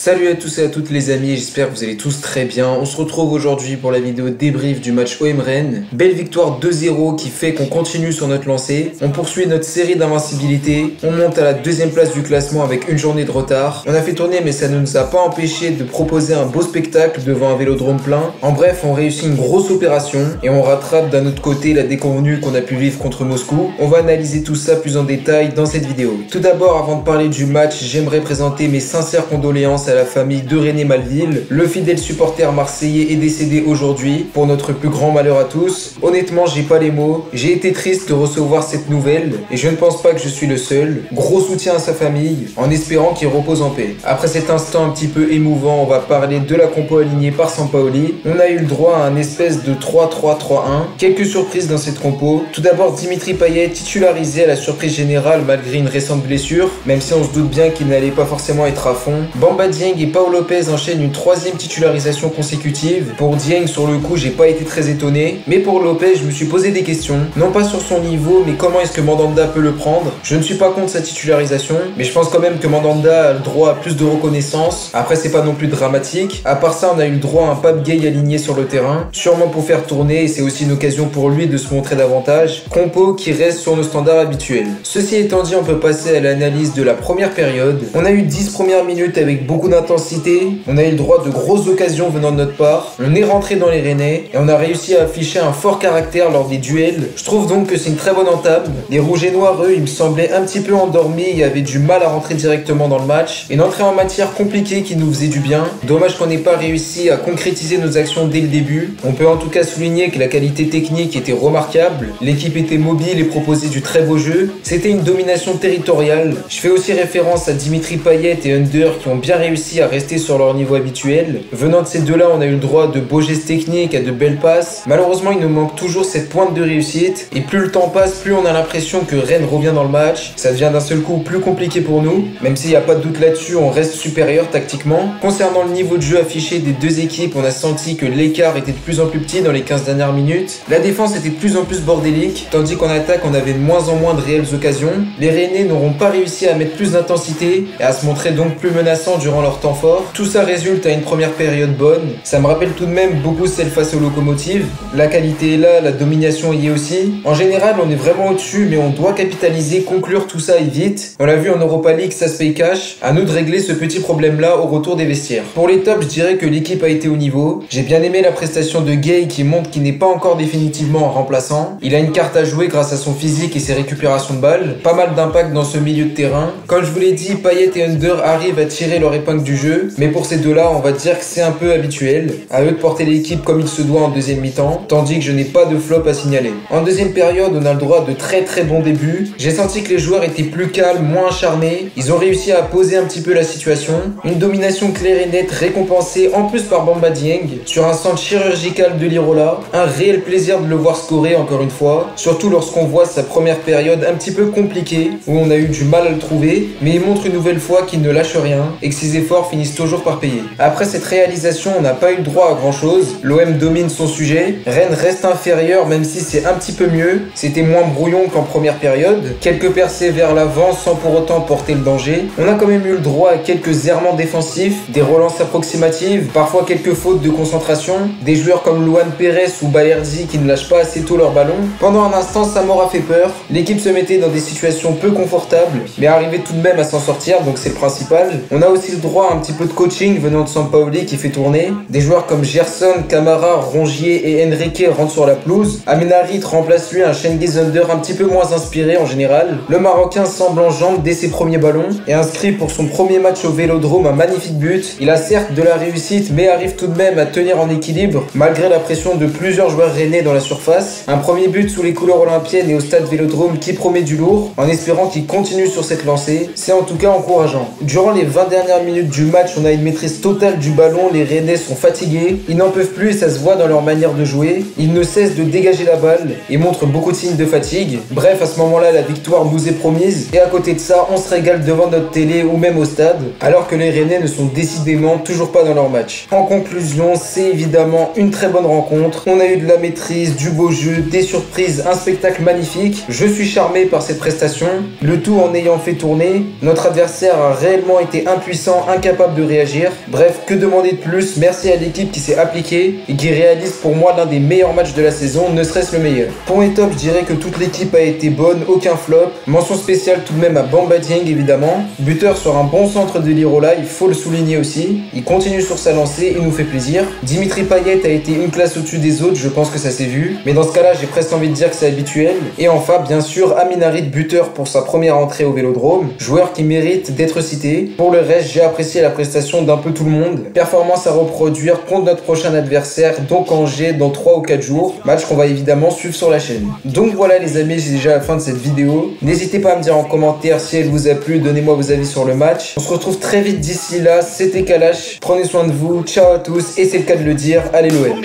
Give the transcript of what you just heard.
Salut à tous et à toutes les amis, j'espère que vous allez tous très bien. On se retrouve aujourd'hui pour la vidéo débrief du match OM Rennes. Belle victoire 2-0 qui fait qu'on continue sur notre lancée. On poursuit notre série d'invincibilité. On monte à la deuxième place du classement avec une journée de retard. On a fait tourner mais ça ne nous a pas empêché de proposer un beau spectacle devant un vélodrome plein. En bref, on réussit une grosse opération et on rattrape d'un autre côté la déconvenue qu'on a pu vivre contre Moscou. On va analyser tout ça plus en détail dans cette vidéo. Tout d'abord, avant de parler du match, j'aimerais présenter mes sincères condoléances à la famille de René Malville. Le fidèle supporter marseillais est décédé aujourd'hui, pour notre plus grand malheur à tous. Honnêtement, j'ai pas les mots. J'ai été triste de recevoir cette nouvelle et je ne pense pas que je suis le seul. Gros soutien à sa famille, en espérant qu'il repose en paix. Après cet instant un petit peu émouvant, on va parler de la compo alignée par Sampaoli. On a eu le droit à un espèce de 3-3-3-1. Quelques surprises dans cette compo. Tout d'abord, Dimitri Payet titularisé à la surprise générale malgré une récente blessure, même si on se doute bien qu'il n'allait pas forcément être à fond. Bamba Dieng et Pau Lopez enchaînent une troisième titularisation consécutive. Pour Dieng, sur le coup, j'ai pas été très étonné, mais pour Lopez, je me suis posé des questions. Non pas sur son niveau, mais comment est-ce que Mandanda peut le prendre. Je ne suis pas contre sa titularisation, mais je pense quand même que Mandanda a le droit à plus de reconnaissance. Après, c'est pas non plus dramatique. À part ça, on a eu le droit à un Pape Gueye aligné sur le terrain, sûrement pour faire tourner, et c'est aussi une occasion pour lui de se montrer davantage. Compo qui reste sur nos standards habituels. Ceci étant dit, on peut passer à l'analyse de la première période. On a eu 10 premières minutes avec beaucoup d'intensité, on a eu le droit de grosses occasions venant de notre part, on est rentré dans les Rennais et on a réussi à afficher un fort caractère lors des duels. Je trouve donc que c'est une très bonne entame. Les rouges et noirs, eux, ils me semblaient un petit peu endormis et avaient du mal à rentrer directement dans le match. Une entrée en matière compliquée qui nous faisait du bien. Dommage qu'on n'ait pas réussi à concrétiser nos actions dès le début. On peut en tout cas souligner que la qualité technique était remarquable, l'équipe était mobile et proposait du très beau jeu. C'était une domination territoriale. Je fais aussi référence à Dimitri Payet et Under qui ont bien réussi à rester sur leur niveau habituel. Venant de ces deux-là, on a eu le droit de beaux gestes techniques, à de belles passes. Malheureusement, il nous manque toujours cette pointe de réussite. Et plus le temps passe, plus on a l'impression que Rennes revient dans le match. Ça devient d'un seul coup plus compliqué pour nous. Même s'il n'y a pas de doute là-dessus, on reste supérieur tactiquement. Concernant le niveau de jeu affiché des deux équipes, on a senti que l'écart était de plus en plus petit dans les 15 dernières minutes. La défense était de plus en plus bordélique, tandis qu'en attaque, on avait de moins en moins de réelles occasions. Les Rennais n'auront pas réussi à mettre plus d'intensité et à se montrer donc plus menaçants durant leur temps fort. Tout ça résulte à une première période bonne. Ça me rappelle tout de même beaucoup celle face aux locomotives. La qualité est là, la domination y est aussi. En général, on est vraiment au-dessus, mais on doit capitaliser, conclure tout ça et vite. On l'a vu en Europa League, ça se paye cash. À nous de régler ce petit problème-là au retour des vestiaires. Pour les tops, je dirais que l'équipe a été au niveau. J'ai bien aimé la prestation de Gueye qui montre qu'il n'est pas encore définitivement un remplaçant. Il a une carte à jouer grâce à son physique et ses récupérations de balles. Pas mal d'impact dans ce milieu de terrain. Comme je vous l'ai dit, Payet et Under arrivent à tirer leur épingle du jeu, mais pour ces deux-là, on va dire que c'est un peu habituel. À eux de porter l'équipe comme il se doit en deuxième mi-temps, tandis que je n'ai pas de flop à signaler. En deuxième période, on a le droit de très bons débuts. J'ai senti que les joueurs étaient plus calmes, moins acharnés. Ils ont réussi à poser un petit peu la situation. Une domination claire et nette récompensée en plus par Bamba Dieng sur un centre chirurgical de Lirola. Un réel plaisir de le voir scorer encore une fois, surtout lorsqu'on voit sa première période un petit peu compliquée où on a eu du mal à le trouver, mais il montre une nouvelle fois qu'il ne lâche rien et que ses efforts finissent toujours par payer. Après cette réalisation, on n'a pas eu le droit à grand chose. L'OM domine son sujet. Rennes reste inférieur même si c'est un petit peu mieux. C'était moins brouillon qu'en première période. Quelques percées vers l'avant sans pour autant porter le danger. On a quand même eu le droit à quelques errements défensifs, des relances approximatives, parfois quelques fautes de concentration, des joueurs comme Luan Pérez ou Balerdi qui ne lâchent pas assez tôt leur ballon. Pendant un instant, Samora fait peur. L'équipe se mettait dans des situations peu confortables, mais arrivait tout de même à s'en sortir, donc c'est le principal. On a aussi le droit à un petit peu de coaching venant de Sampaoli qui fait tourner. Des joueurs comme Gerson, Camara, Rongier et Enrique rentrent sur la pelouse. Aminarit remplace lui un Cengiz Under un petit peu moins inspiré en général. Le Marocain semble en jambes dès ses premiers ballons et inscrit pour son premier match au Vélodrome un magnifique but. Il a certes de la réussite, mais arrive tout de même à tenir en équilibre malgré la pression de plusieurs joueurs rennais dans la surface. Un premier but sous les couleurs olympiennes et au stade Vélodrome qui promet du lourd, en espérant qu'il continue sur cette lancée. C'est en tout cas encourageant. Durant les 20 dernières minutes du match, on a une maîtrise totale du ballon, les Rennais sont fatigués, ils n'en peuvent plus et ça se voit dans leur manière de jouer. Ils ne cessent de dégager la balle et montrent beaucoup de signes de fatigue. Bref, à ce moment-là, la victoire nous est promise et à côté de ça, on se régale devant notre télé ou même au stade, alors que les Rennais ne sont décidément toujours pas dans leur match. En conclusion, c'est évidemment une très bonne rencontre. On a eu de la maîtrise, du beau jeu, des surprises, un spectacle magnifique. Je suis charmé par cette prestation, le tout en ayant fait tourner. Notre adversaire a réellement été impuissant, incapable de réagir. Bref, que demander de plus? Merci à l'équipe qui s'est appliquée et qui réalise pour moi l'un des meilleurs matchs de la saison, ne serait-ce le meilleur. Pour les tops, je dirais que toute l'équipe a été bonne, aucun flop. Mention spéciale tout de même à Bamba Dieng évidemment. Buteur sur un bon centre de Lirola, il faut le souligner aussi. Il continue sur sa lancée, il nous fait plaisir. Dimitri Payet a été une classe au-dessus des autres, je pense que ça s'est vu. Mais dans ce cas-là, j'ai presque envie de dire que c'est habituel. Et enfin, bien sûr, Amin Harit, buteur pour sa première entrée au Vélodrome. Joueur qui mérite d'être cité. Pour le reste, j'ai apprécié la prestation d'un peu tout le monde. Performance à reproduire contre notre prochain adversaire, donc Angers, dans 3 ou 4 jours. Match qu'on va évidemment suivre sur la chaîne. Donc voilà les amis, j'ai déjà la fin de cette vidéo. N'hésitez pas à me dire en commentaire si elle vous a plu, donnez-moi vos avis sur le match. On se retrouve très vite d'ici là, c'était Kalash. Prenez soin de vous, ciao à tous, et c'est le cas de le dire, allez l'OM.